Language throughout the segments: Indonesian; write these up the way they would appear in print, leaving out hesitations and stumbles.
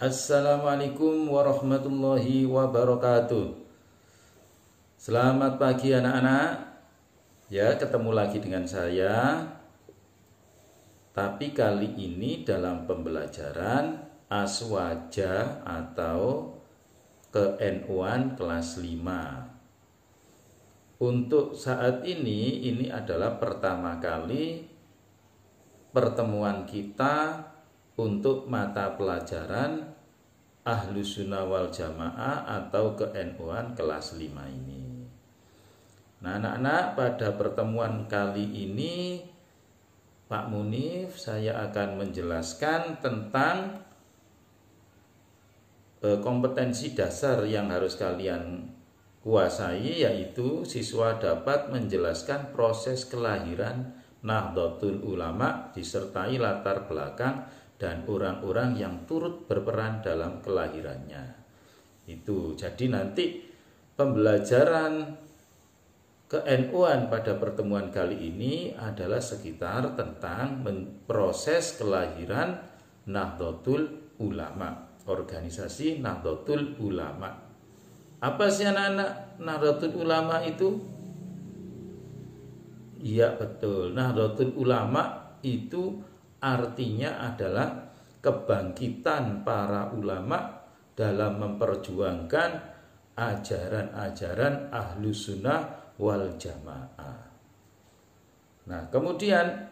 Assalamualaikum warahmatullahi wabarakatuh. Selamat pagi anak-anak. Ya, ketemu lagi dengan saya. Tapi kali ini dalam pembelajaran Aswaja atau ke-NU-an kelas 5. Untuk saat ini adalah pertama kali pertemuan kita untuk mata pelajaran Ahlus Sunnah wal Jamaah atau ke-NU-an kelas 5 ini. Nah, anak-anak, pada pertemuan kali ini Pak Munif saya akan menjelaskan tentang kompetensi dasar yang harus kalian kuasai, yaitu siswa dapat menjelaskan proses kelahiran Nahdlatul Ulama disertai latar belakang dan orang-orang yang turut berperan dalam kelahirannya. Itu jadi nanti pembelajaran ke-NU-an pada pertemuan kali ini adalah sekitar tentang proses kelahiran Nahdlatul Ulama, organisasi Nahdlatul Ulama. Apa sih anak-anak Nahdlatul Ulama itu? Iya betul, Nahdlatul Ulama itu artinya adalah kebangkitan para ulama dalam memperjuangkan ajaran-ajaran Ahlus Sunnah wal Jamaah. Nah, kemudian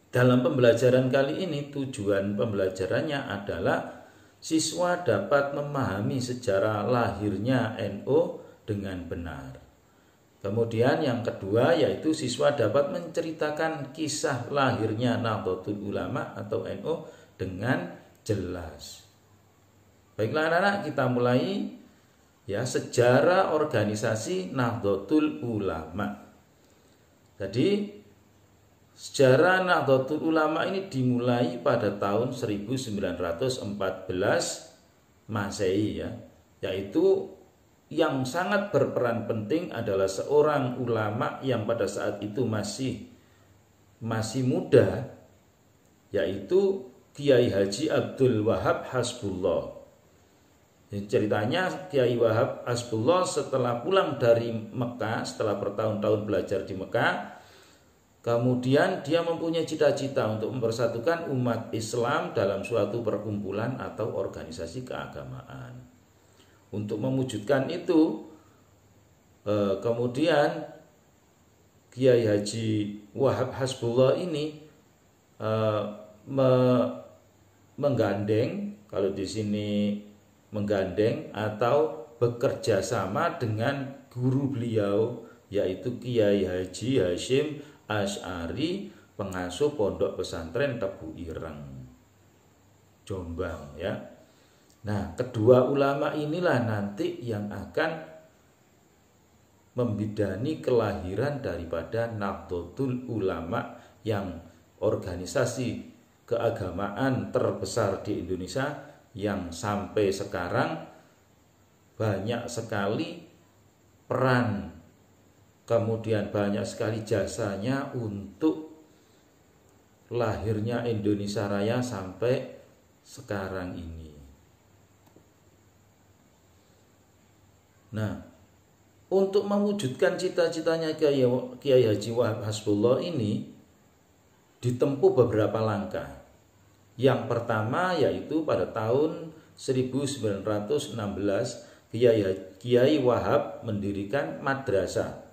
dalam pembelajaran kali ini tujuan pembelajarannya adalah siswa dapat memahami sejarah lahirnya NU dengan benar. Kemudian yang kedua yaitu siswa dapat menceritakan kisah lahirnya Nahdlatul Ulama atau NU dengan jelas. Baiklah anak-anak, kita mulai ya sejarah organisasi Nahdlatul Ulama. Jadi sejarah Nahdlatul Ulama ini dimulai pada tahun 1914 Masehi ya, yaitu yang sangat berperan penting adalah seorang ulama yang pada saat itu masih muda, yaitu Kiai Haji Abdul Wahab Hasbullah. Ceritanya Kiai Wahab Hasbullah setelah pulang dari Mekah, setelah bertahun-tahun belajar di Mekah, kemudian dia mempunyai cita-cita untuk mempersatukan umat Islam dalam suatu perkumpulan atau organisasi keagamaan. Untuk mewujudkan itu, kemudian Kiai Haji Wahab Hasbullah ini menggandeng, kalau di sini menggandeng atau bekerja sama dengan guru beliau, yaitu Kiai Haji Hashim Asy'ari, pengasuh Pondok Pesantren Tebu Ireng, Jombang ya. Nah, kedua ulama inilah nanti yang akan membidani kelahiran daripada Nahdlatul Ulama, yang organisasi keagamaan terbesar di Indonesia yang sampai sekarang banyak sekali peran, kemudian banyak sekali jasanya untuk lahirnya Indonesia Raya sampai sekarang ini. Nah, untuk mewujudkan cita-citanya Kiai Haji Wahab Hasbullah ini ditempuh beberapa langkah. Yang pertama yaitu pada tahun 1916 Kiai Wahab mendirikan madrasah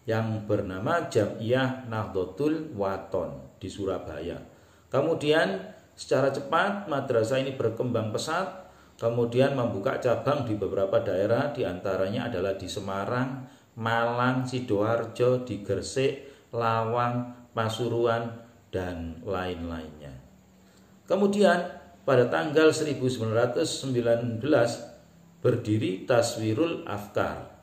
yang bernama Jam'iyah Nahdlatul Wathon di Surabaya. Kemudian secara cepat madrasah ini berkembang pesat, kemudian membuka cabang di beberapa daerah, diantaranya adalah di Semarang, Malang, Sidoarjo, di Gresik, Lawang, Pasuruan, dan lain-lainnya. Kemudian pada tanggal 1919 berdiri Taswirul Afkar,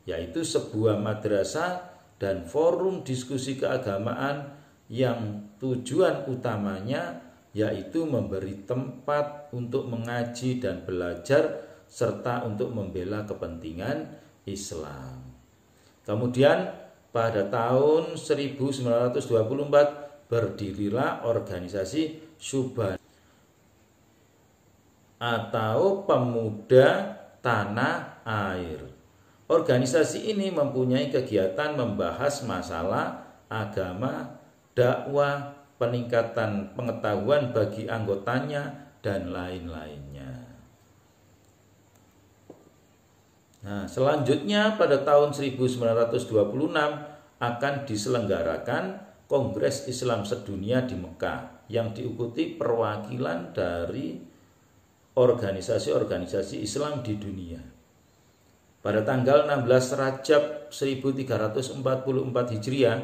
yaitu sebuah madrasah dan forum diskusi keagamaan yang tujuan utamanya yaitu memberi tempat untuk mengaji dan belajar serta untuk membela kepentingan Islam. Kemudian pada tahun 1924 berdirilah organisasi Syubhan. atau Pemuda Tanah Air. Organisasi ini mempunyai kegiatan membahas masalah agama, dakwah, peningkatan pengetahuan bagi anggotanya, dan lain-lainnya. Nah, selanjutnya pada tahun 1926 akan diselenggarakan Kongres Islam Sedunia di Mekah yang diikuti perwakilan dari organisasi-organisasi Islam di dunia. Pada tanggal 16 Rajab 1344 Hijriah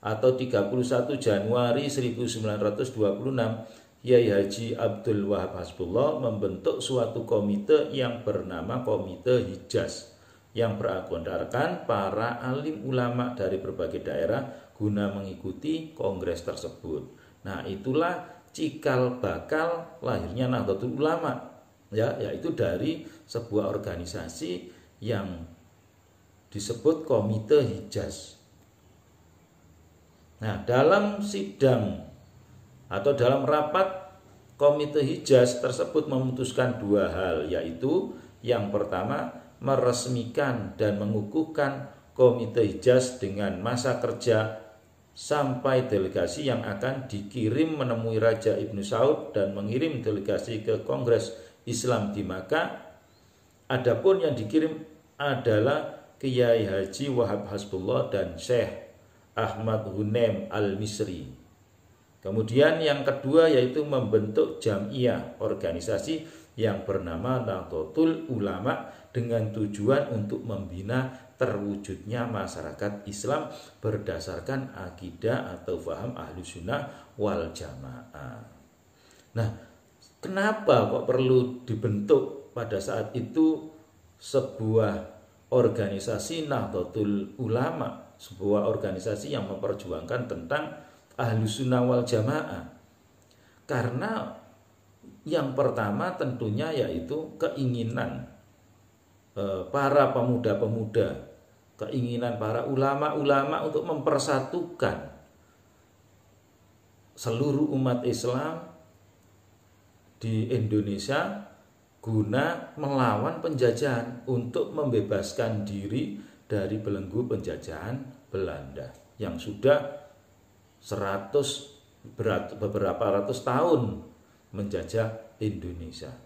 atau 31 Januari 1926, Kiai Haji Abdul Wahab Hasbullah membentuk suatu komite yang bernama Komite Hijaz yang beranggotakan para alim ulama dari berbagai daerah guna mengikuti kongres tersebut. Nah, itulah cikal bakal lahirnya Nahdlatul Ulama, yaitu dari sebuah organisasi yang disebut Komite Hijaz. Nah, dalam sidang atau dalam rapat Komite Hijaz tersebut memutuskan dua hal, yaitu yang pertama meresmikan dan mengukuhkan Komite Hijaz dengan masa kerja sampai delegasi yang akan dikirim menemui Raja Ibnu Saud dan mengirim delegasi ke Kongres Islam di Makkah. Adapun yang dikirim adalah Kiai Haji Wahab Hasbullah dan Syekh Ahmad Hunaim Al-Misri. Kemudian yang kedua yaitu membentuk jamiah, organisasi yang bernama Nahdlatul Ulama dengan tujuan untuk membina terwujudnya masyarakat Islam berdasarkan akidah atau faham Ahlussunnah wal Jamaah. Nah, kenapa kok perlu dibentuk pada saat itu sebuah organisasi Nahdlatul Ulama, sebuah organisasi yang memperjuangkan tentang Ahlussunnah wal Jamaah? Karena yang pertama tentunya yaitu keinginan para pemuda-pemuda, keinginan para ulama-ulama untuk mempersatukan seluruh umat Islam di Indonesia guna melawan penjajahan, untuk membebaskan diri dari belenggu penjajahan Belanda yang sudah beberapa ratus tahun menjajah Indonesia.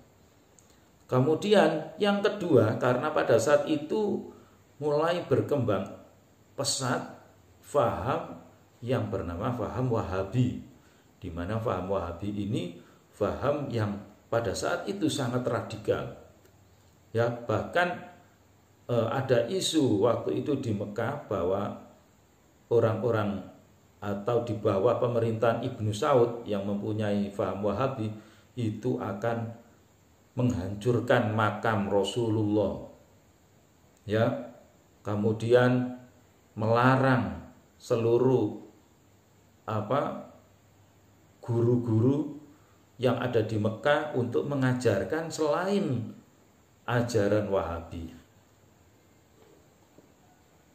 Kemudian yang kedua, karena pada saat itu mulai berkembang pesat faham yang bernama faham Wahabi, di mana faham Wahabi ini faham yang pada saat itu sangat radikal. Ya, bahkan ada isu waktu itu di Mekah bahwa orang-orang atau di bawah pemerintahan Ibnu Saud yang mempunyai faham Wahabi itu akan menghancurkan makam Rasulullah, ya, kemudian melarang seluruh guru-guru yang ada di Mekah untuk mengajarkan selain ajaran Wahabi.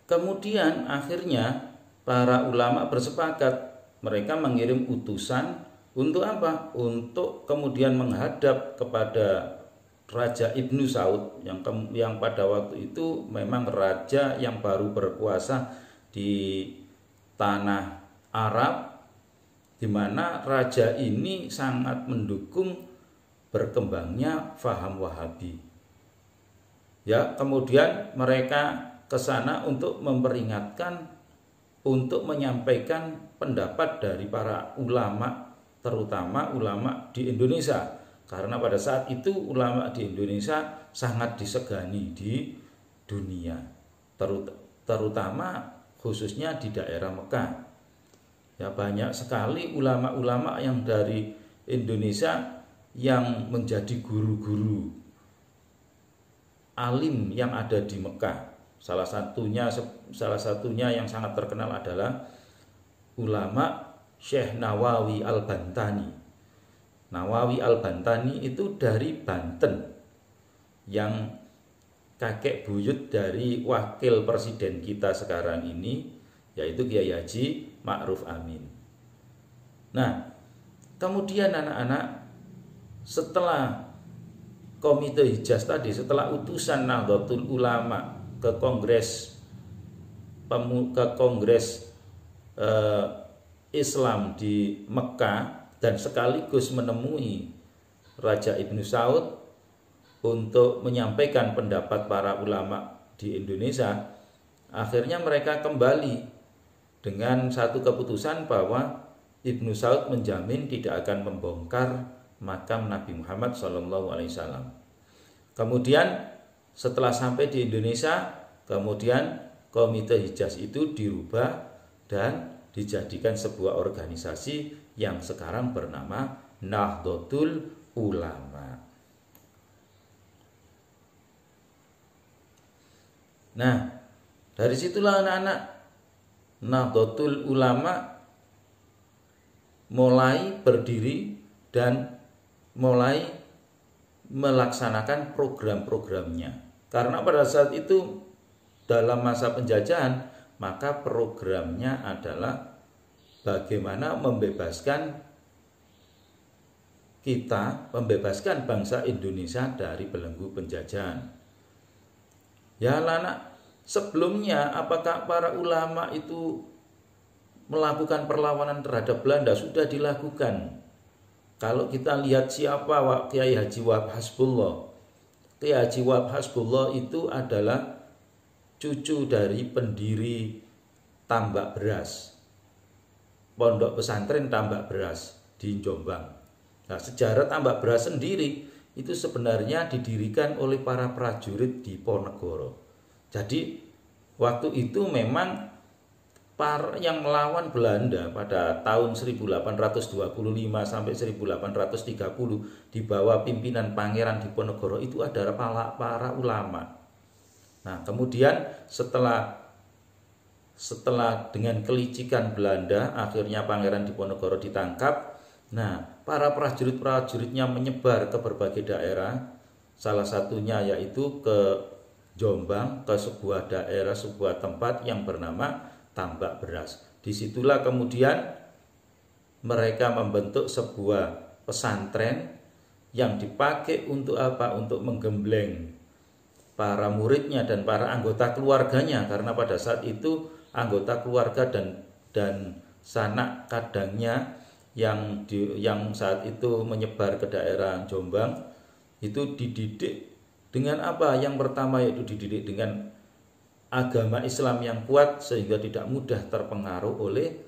Kemudian akhirnya para ulama bersepakat, mereka mengirim utusan untuk apa? Untuk kemudian menghadap kepada Raja Ibnu Saud yang pada waktu itu memang raja yang baru berkuasa di tanah Arab, di mana raja ini sangat mendukung berkembangnya faham Wahabi. Ya, kemudian mereka ke sana untuk memperingatkan, untuk menyampaikan pendapat dari para ulama, terutama ulama di Indonesia, karena pada saat itu ulama di Indonesia sangat disegani di dunia, terutama khususnya di daerah Mekah. Ya, banyak sekali ulama-ulama yang dari Indonesia yang menjadi guru-guru alim yang ada di Mekah. Salah satunya yang sangat terkenal adalah ulama Syekh Nawawi Al-Bantani. Nawawi Al-Bantani itu dari Banten, yang kakek buyut dari wakil presiden kita sekarang ini, yaitu Kiai Haji Ma'ruf Amin. Nah, kemudian anak-anak, setelah Komite Hijaz tadi, setelah utusan Nahdlatul Ulama ke Kongres Islam di Mekah dan sekaligus menemui Raja Ibnu Saud untuk menyampaikan pendapat para ulama di Indonesia, akhirnya mereka kembali dengan satu keputusan bahwa Ibnu Saud menjamin tidak akan membongkar makam Nabi Muhammad SAW. Kemudian setelah sampai di Indonesia, kemudian Komite Hijaz itu dirubah dan dijadikan sebuah organisasi yang sekarang bernama Nahdlatul Ulama. Nah, dari situlah anak-anak, Nahdlatul Ulama mulai berdiri dan mulai melaksanakan program-programnya. Karena pada saat itu dalam masa penjajahan, maka programnya adalah bagaimana membebaskan bangsa Indonesia dari belenggu penjajahan. Ya anak, sebelumnya apakah para ulama itu melakukan perlawanan terhadap Belanda? Sudah dilakukan. Kalau kita lihat siapa Kiai Haji Wahab Hasbullah. Kiai Haji Wahab Hasbullah itu adalah cucu dari pendiri Tambak Beras, Pondok Pesantren Tambak Beras di Jombang. Nah, sejarah Tambak Beras sendiri itu sebenarnya didirikan oleh para prajurit di Ponegoro. Jadi waktu itu memang para yang melawan Belanda pada tahun 1825 sampai 1830 di bawah pimpinan Pangeran Diponegoro itu adalah para ulama. Nah, kemudian setelah dengan kelicikan Belanda, akhirnya Pangeran Diponegoro ditangkap. Nah, para prajurit-prajuritnya menyebar ke berbagai daerah, salah satunya yaitu ke Jombang, ke sebuah daerah, sebuah tempat yang bernama Tambak Beras. Disitulah kemudian mereka membentuk sebuah pesantren yang dipakai untuk apa? Untuk menggembleng para muridnya dan para anggota keluarganya, karena pada saat itu anggota keluarga dan sanak kadangnya yang saat itu menyebar ke daerah Jombang itu dididik dengan apa? Yang pertama yaitu dididik dengan agama Islam yang kuat sehingga tidak mudah terpengaruh oleh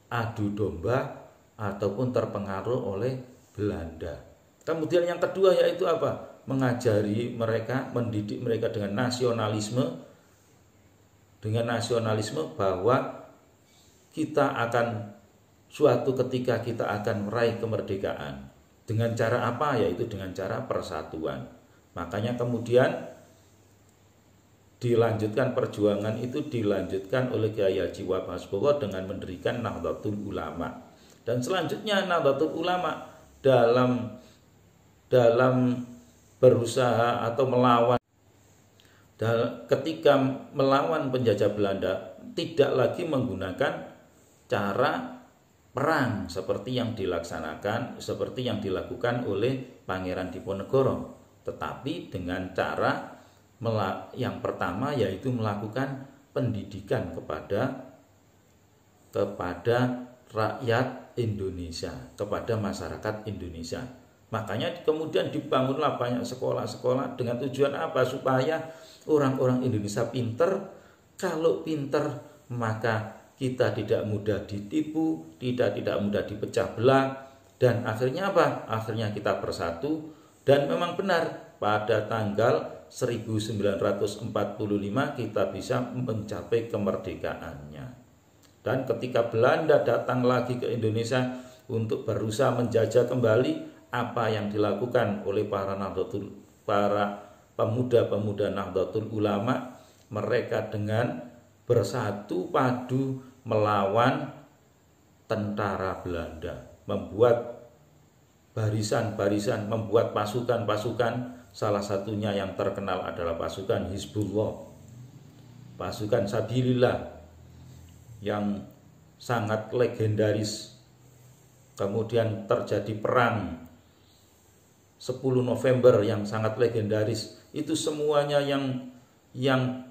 adu domba ataupun terpengaruh oleh Belanda. Kemudian yang kedua yaitu apa? Mengajari mereka, mendidik mereka dengan nasionalisme bahwa kita akan suatu ketika kita akan meraih kemerdekaan. Dengan cara apa? Yaitu dengan cara persatuan. Makanya kemudian perjuangan itu dilanjutkan oleh Kiai Haji Wahab Hasbullah dengan mendirikan Nahdlatul Ulama. Dan selanjutnya Nahdlatul Ulama dalam berusaha atau melawan, ketika melawan penjajah Belanda, tidak lagi menggunakan cara perang seperti yang dilakukan oleh Pangeran Diponegoro, tetapi dengan cara yang pertama yaitu melakukan pendidikan kepada rakyat Indonesia, kepada masyarakat Indonesia. Makanya kemudian dibangunlah banyak sekolah-sekolah dengan tujuan apa? Supaya orang-orang Indonesia pinter. Kalau pinter maka kita tidak mudah ditipu, tidak mudah dipecah belah, dan akhirnya apa? Akhirnya kita bersatu. Dan memang benar pada tanggal 1945 kita bisa mencapai kemerdekaannya. Dan ketika Belanda datang lagi ke Indonesia untuk berusaha menjajah kembali, apa yang dilakukan oleh para pemuda-pemuda Nahdlatul Ulama, mereka dengan bersatu padu melawan tentara Belanda, membuat barisan-barisan, membuat pasukan-pasukan. Salah satunya yang terkenal adalah pasukan Hizbullah, pasukan Sabilillah yang sangat legendaris. Kemudian terjadi perang 10 November yang sangat legendaris, itu semuanya yang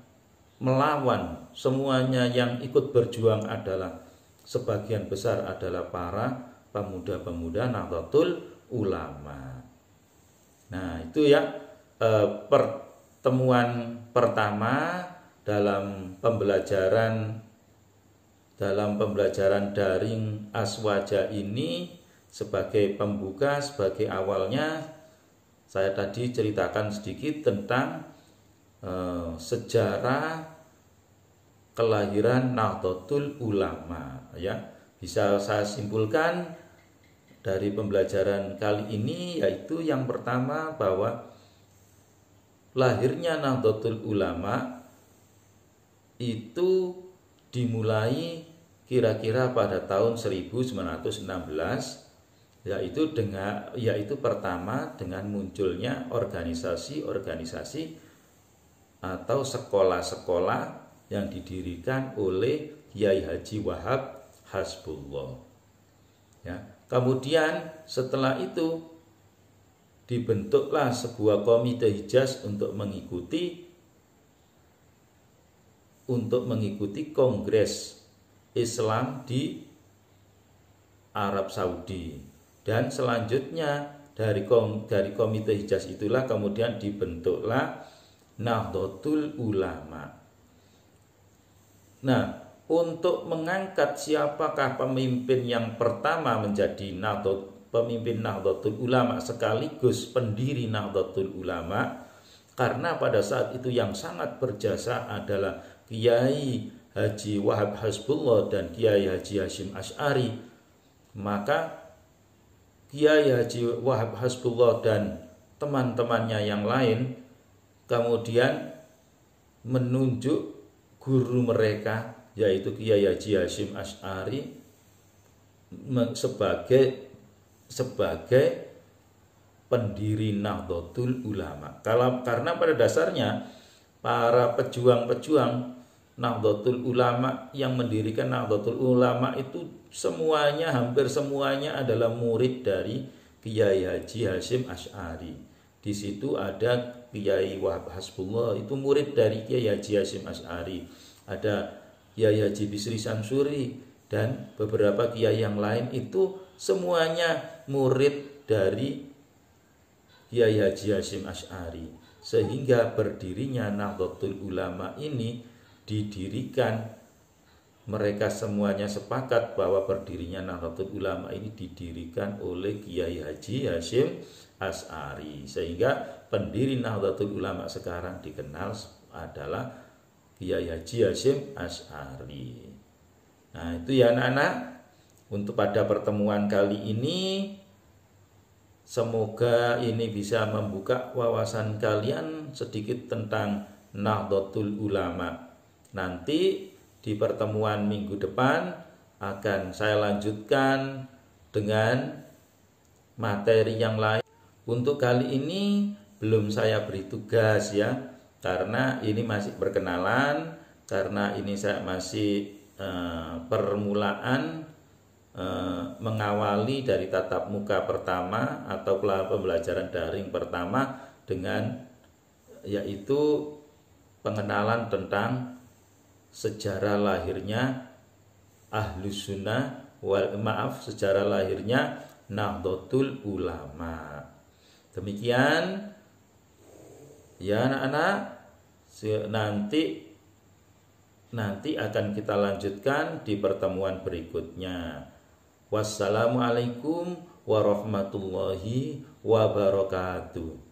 melawan, semuanya yang ikut berjuang adalah sebagian besar adalah para pemuda-pemuda Nahdlatul Ulama. Nah, itu ya pertemuan pertama dalam pembelajaran daring Aswaja ini. Sebagai pembuka, sebagai awalnya, saya tadi ceritakan sedikit tentang sejarah kelahiran Nahdlatul Ulama, ya. Bisa saya simpulkan dari pembelajaran kali ini, yaitu yang pertama bahwa lahirnya Nahdlatul Ulama itu dimulai kira-kira pada tahun 1916, yaitu pertama dengan munculnya organisasi-organisasi atau sekolah-sekolah yang didirikan oleh Kiai Haji Wahab Hasbullah. Ya, kemudian setelah itu dibentuklah sebuah komite Hijaz untuk mengikuti Kongres Islam di Arab Saudi. Dan selanjutnya dari komite Hijaz itulah kemudian dibentuklah Nahdlatul Ulama. Nah, untuk mengangkat siapakah pemimpin yang pertama menjadi pemimpin Nahdlatul Ulama sekaligus pendiri Nahdlatul Ulama, karena pada saat itu yang sangat berjasa adalah Kiai Haji Wahab Hasbullah dan Kiai Haji Hasyim Asy'ari, maka Kiai Haji Wahab Hasbullah dan teman-temannya yang lain kemudian menunjuk guru mereka, yaitu Kiai Haji Hasyim Asy'ari sebagai pendiri Nahdlatul Ulama. Karena pada dasarnya para pejuang-pejuang Nahdlatul Ulama yang mendirikan Nahdlatul Ulama itu hampir semuanya adalah murid dari Kiai Haji Hasyim Asy'ari. Di situ ada Kiai Wahab Hasbullah, itu murid dari Kiai Haji Hasyim Asy'ari. Ada Kiai Haji Bisri Samsuri dan beberapa kiai yang lain, itu semuanya murid dari Kiai Haji Hasyim Asy'ari. Sehingga berdirinya Nahdlatul Ulama ini didirikan, mereka semuanya sepakat bahwa berdirinya Nahdlatul Ulama ini didirikan oleh Kiai Haji Hasyim Asy'ari, sehingga pendiri Nahdlatul Ulama sekarang dikenal adalah Kiai Haji Hasyim Asy'ari. Nah, itu ya anak-anak, untuk pada pertemuan kali ini, semoga ini bisa membuka wawasan kalian sedikit tentang Nahdlatul Ulama. Nanti di pertemuan minggu depan akan saya lanjutkan dengan materi yang lain. Untuk kali ini belum saya beri tugas ya, karena ini masih perkenalan, karena ini saya masih permulaan mengawali dari tatap muka pertama atau pembelajaran daring pertama dengan yaitu pengenalan tentang sejarah lahirnya sejarah lahirnya Nahdlatul Ulama. Demikian ya anak-anak, nanti akan kita lanjutkan di pertemuan berikutnya. Wassalamualaikum warahmatullahi wabarakatuh.